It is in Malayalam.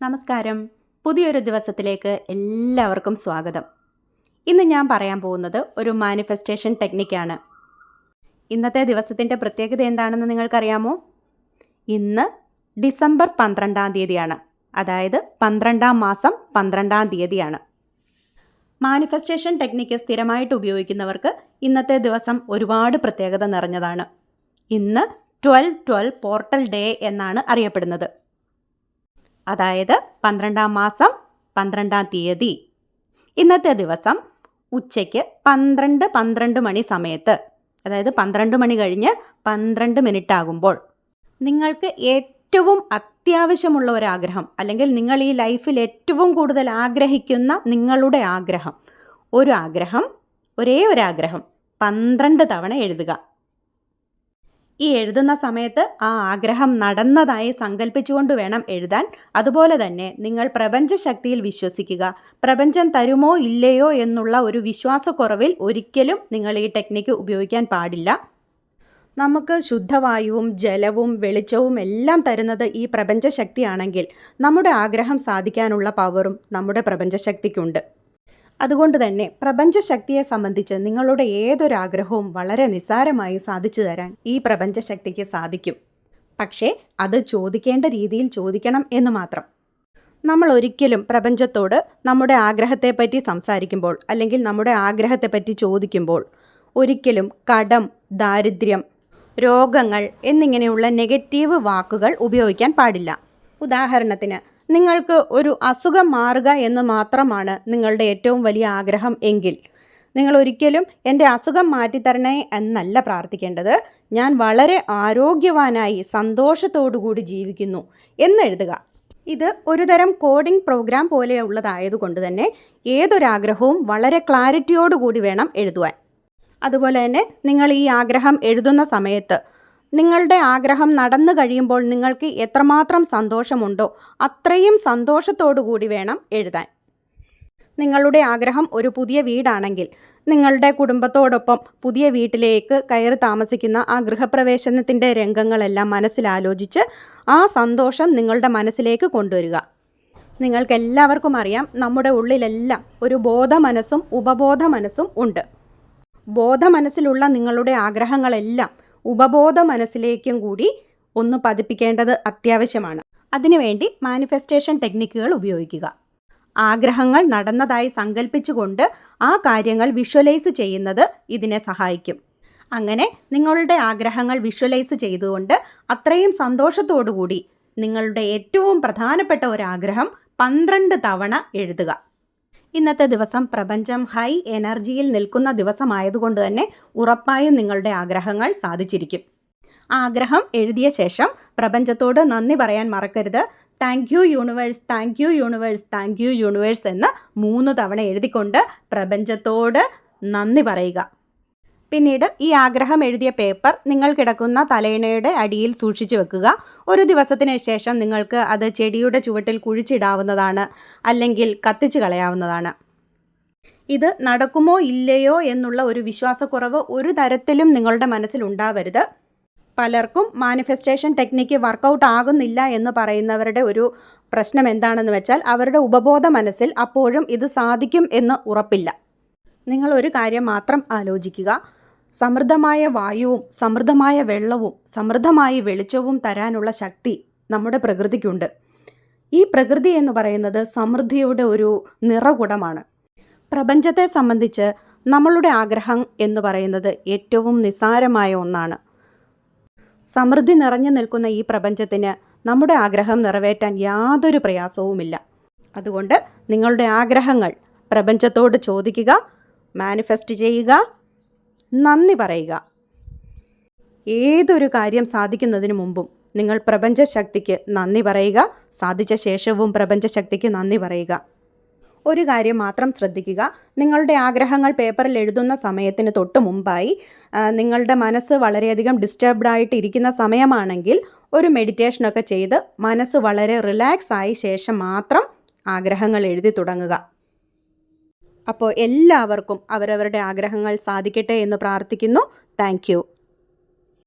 നമസ്കാരം. പുതിയൊരു ദിവസത്തിലേക്ക് എല്ലാവർക്കും സ്വാഗതം. ഇന്ന് ഞാൻ പറയാൻ പോകുന്നത് ഒരു മാനിഫെസ്റ്റേഷൻ ടെക്നിക്കാണ്. ഇന്നത്തെ ദിവസത്തിൻ്റെ പ്രത്യേകത എന്താണെന്ന് നിങ്ങൾക്കറിയാമോ? ഇന്ന് ഡിസംബർ 12-ാം തീയതിയാണ്. അതായത് 12-ാം മാസം 12-ാം തീയതിയാണ്. മാനിഫെസ്റ്റേഷൻ ടെക്നിക്ക് സ്ഥിരമായിട്ട് ഉപയോഗിക്കുന്നവർക്ക് ഇന്നത്തെ ദിവസം ഒരുപാട് പ്രത്യേകത നിറഞ്ഞതാണ്. ഇന്ന് 12/12 പോർട്ടൽ ഡേ എന്നാണ് അറിയപ്പെടുന്നത്. അതായത് 12-ാം മാസം 12-ാം തീയതി. ഇന്നത്തെ ദിവസം ഉച്ചയ്ക്ക് 12 മണി സമയത്ത്, അതായത് 12 മണി കഴിഞ്ഞ് 12 മിനിറ്റ് ആകുമ്പോൾ നിങ്ങൾക്ക് ഏറ്റവും അത്യാവശ്യമുള്ള ഒരാഗ്രഹം, അല്ലെങ്കിൽ നിങ്ങൾ ഈ ലൈഫിൽ ഏറ്റവും കൂടുതൽ ആഗ്രഹിക്കുന്ന നിങ്ങളുടെ ആഗ്രഹം, ഒരേ ഒരാഗ്രഹം 12 തവണ എഴുതുക. ഈ എഴുതുന്ന സമയത്ത് ആ ആഗ്രഹം നടന്നതായി സങ്കല്പിച്ചുകൊണ്ട് വേണം എഴുതാൻ. അതുപോലെ തന്നെ നിങ്ങൾ പ്രപഞ്ചശക്തിയിൽ വിശ്വസിക്കുക. പ്രപഞ്ചം തരുമോ ഇല്ലയോ എന്നുള്ള ഒരു വിശ്വാസക്കുറവിൽ ഒരിക്കലും നിങ്ങൾ ഈ ടെക്നിക്ക് ഉപയോഗിക്കാൻ പാടില്ല. നമുക്ക് ശുദ്ധവായുവും ജലവും വെളിച്ചവും എല്ലാം തരുന്നത് ഈ പ്രപഞ്ചശക്തിയാണെങ്കിൽ നമ്മുടെ ആഗ്രഹം സാധിക്കാനുള്ള പവറും നമ്മുടെ പ്രപഞ്ചശക്തിക്കുണ്ട്. അതുകൊണ്ട് തന്നെ പ്രപഞ്ചശക്തിയെ സംബന്ധിച്ച് നിങ്ങളുടെ ഏതൊരാഗ്രഹവും വളരെ നിസ്സാരമായി സാധിച്ചു തരാൻ ഈ പ്രപഞ്ചശക്തിക്ക് സാധിക്കും. പക്ഷേ അത് ചോദിക്കേണ്ട രീതിയിൽ ചോദിക്കണം എന്ന് മാത്രം. നമ്മൾ ഒരിക്കലും പ്രപഞ്ചത്തോട് നമ്മുടെ ആഗ്രഹത്തെപ്പറ്റി സംസാരിക്കുമ്പോൾ, അല്ലെങ്കിൽ നമ്മുടെ ആഗ്രഹത്തെപ്പറ്റി ചോദിക്കുമ്പോൾ ഒരിക്കലും കടം, ദാരിദ്ര്യം, രോഗങ്ങൾ എന്നിങ്ങനെയുള്ള നെഗറ്റീവ് വാക്കുകൾ ഉപയോഗിക്കാൻ പാടില്ല. ഉദാഹരണത്തിന്, നിങ്ങൾക്ക് ഒരു അസുഖം മാറുക എന്ന് മാത്രമാണ് നിങ്ങളുടെ ഏറ്റവും വലിയ ആഗ്രഹം എങ്കിൽ നിങ്ങൾ ഒരിക്കലും എൻ്റെ അസുഖം മാറ്റിത്തരണേ എന്നല്ല പ്രാർത്ഥിക്കേണ്ടത്. ഞാൻ വളരെ ആരോഗ്യവാനായി സന്തോഷത്തോടുകൂടി ജീവിക്കുന്നു എന്നെഴുതുക. ഇത് ഒരുതരം കോഡിംഗ് പ്രോഗ്രാം പോലെയുള്ളതായതുകൊണ്ട് തന്നെ ഏതൊരാഗ്രഹവും വളരെ ക്ലാരിറ്റിയോടുകൂടി വേണം എഴുതുവാൻ. അതുപോലെ തന്നെ നിങ്ങൾ ഈ ആഗ്രഹം എഴുതുന്ന സമയത്ത് നിങ്ങളുടെ ആഗ്രഹം നടന്നു കഴിയുമ്പോൾ നിങ്ങൾക്ക് എത്രമാത്രം സന്തോഷമുണ്ടോ അത്രയും സന്തോഷത്തോടു കൂടി വേണം എഴുതാൻ. നിങ്ങളുടെ ആഗ്രഹം ഒരു പുതിയ വീടാണെങ്കിൽ നിങ്ങളുടെ കുടുംബത്തോടൊപ്പം പുതിയ വീട്ടിലേക്ക് കയറി താമസിക്കുന്ന ആ ഗൃഹപ്രവേശനത്തിൻ്റെ രംഗങ്ങളെല്ലാം മനസ്സിലാലോചിച്ച് ആ സന്തോഷം നിങ്ങളുടെ മനസ്സിലേക്ക് കൊണ്ടുവരിക. നിങ്ങൾക്കെല്ലാവർക്കും അറിയാം, നമ്മുടെ ഉള്ളിലെല്ലാം ഒരു ബോധമനസ്സും ഉപബോധ മനസ്സും ഉണ്ട്. ബോധമനസ്സിലുള്ള നിങ്ങളുടെ ആഗ്രഹങ്ങളെല്ലാം ഉപബോധ മനസ്സിലേക്കും കൂടി ഒന്ന് പതിപ്പിക്കേണ്ടത് അത്യാവശ്യമാണ്. അതിനുവേണ്ടി മാനിഫെസ്റ്റേഷൻ ടെക്നിക്കുകൾ ഉപയോഗിക്കുക. ആഗ്രഹങ്ങൾ നടന്നതായി സങ്കല്പിച്ചുകൊണ്ട് ആ കാര്യങ്ങൾ വിഷ്വലൈസ് ചെയ്യുന്നത് ഇതിനെ സഹായിക്കും. അങ്ങനെ നിങ്ങളുടെ ആഗ്രഹങ്ങൾ വിഷ്വലൈസ് ചെയ്തുകൊണ്ട് അത്രയും സന്തോഷത്തോടുകൂടി നിങ്ങളുടെ ഏറ്റവും പ്രധാനപ്പെട്ട ഒരാഗ്രഹം 12 തവണ എഴുതുക. ഇന്നത്തെ ദിവസം പ്രപഞ്ചം ഹൈ എനർജിയിൽ നിൽക്കുന്ന ദിവസമായതുകൊണ്ട് തന്നെ ഉറപ്പായും നിങ്ങളുടെ ആഗ്രഹങ്ങൾ സാധിച്ചിരിക്കും. ആഗ്രഹം എഴുതിയ ശേഷം പ്രപഞ്ചത്തോട് നന്ദി പറയാൻ മറക്കരുത്. Thank you universe, thank you universe, thank you universe എന്ന് 3 തവണ എഴുതിക്കൊണ്ട് പ്രപഞ്ചത്തോട് നന്ദി പറയുക. പിന്നീട് ഈ ആഗ്രഹം എഴുതിയ പേപ്പർ നിങ്ങൾ കിടക്കുന്ന തലയിണയുടെ അടിയിൽ സൂക്ഷിച്ചു വെക്കുക. ഒരു ദിവസത്തിന് ശേഷം നിങ്ങൾക്ക് അത് ചെടിയുടെ ചുവട്ടിൽ കുഴിച്ചിടാവുന്നതാണ്, അല്ലെങ്കിൽ കത്തിച്ച് കളയാവുന്നതാണ്. ഇത് നടക്കുമോ ഇല്ലയോ എന്നുള്ള ഒരു വിശ്വാസക്കുറവ് ഒരു തരത്തിലും നിങ്ങളുടെ മനസ്സിൽ ഉണ്ടാവരുത്. പലർക്കും മാനിഫെസ്റ്റേഷൻ ടെക്നിക്ക് വർക്കൗട്ട് ആകുന്നില്ല എന്ന് പറയുന്നവരുടെ ഒരു പ്രശ്നം എന്താണെന്ന് വെച്ചാൽ അവരുടെ ഉപബോധ മനസ്സിൽ അപ്പോഴും ഇത് സാധിക്കും എന്ന് ഉറപ്പില്ല. നിങ്ങൾ ഒരു കാര്യം മാത്രം ആലോചിക്കുക. സമൃദ്ധമായ വായുവും സമൃദ്ധമായ വെള്ളവും സമൃദ്ധമായ വെളിച്ചവും തരാനുള്ള ശക്തി നമ്മുടെ പ്രകൃതിക്കുണ്ട്. ഈ പ്രകൃതി എന്ന് പറയുന്നത് സമൃദ്ധിയുടെ ഒരു നിറകുടമാണ്. പ്രപഞ്ചത്തെ സംബന്ധിച്ച് നമ്മളുടെ ആഗ്രഹം എന്ന് പറയുന്നത് ഏറ്റവും നിസ്സാരമായ ഒന്നാണ്. സമൃദ്ധി നിറഞ്ഞു നിൽക്കുന്ന ഈ പ്രപഞ്ചത്തിന് നമ്മുടെ ആഗ്രഹം നിറവേറ്റാൻ യാതൊരു പ്രയാസവുമില്ല. അതുകൊണ്ട് നിങ്ങളുടെ ആഗ്രഹങ്ങൾ പ്രപഞ്ചത്തോട് ചോദിക്കുക, മാനിഫെസ്റ്റ് ചെയ്യുക, നന്ദി പറയുക. ഏതൊരു കാര്യം സാധിക്കുന്നതിന് മുമ്പും നിങ്ങൾ പ്രപഞ്ചശക്തിക്ക് നന്ദി പറയുക. സാധിച്ച ശേഷവും പ്രപഞ്ചശക്തിക്ക് നന്ദി പറയുക. ഒരു കാര്യം മാത്രം ശ്രദ്ധിക്കുക. നിങ്ങളുടെ ആഗ്രഹങ്ങൾ പേപ്പറിൽ എഴുതുന്ന സമയത്തിന് തൊട്ട് മുമ്പായി നിങ്ങളുടെ മനസ്സ് വളരെയധികം ഡിസ്റ്റർബ്ഡ് ആയിട്ട് ഇരിക്കുന്ന സമയമാണെങ്കിൽ ഒരു മെഡിറ്റേഷനൊക്കെ ചെയ്ത് മനസ്സ് വളരെ റിലാക്സ് ആയ ശേഷം മാത്രം ആഗ്രഹങ്ങൾ എഴുതി തുടങ്ങുക. അപ്പോൾ എല്ലാവർക്കും അവരവരുടെ ആഗ്രഹങ്ങൾ സാധിക്കട്ടെ എന്ന് പ്രാർത്ഥിക്കുന്നു. Thank you.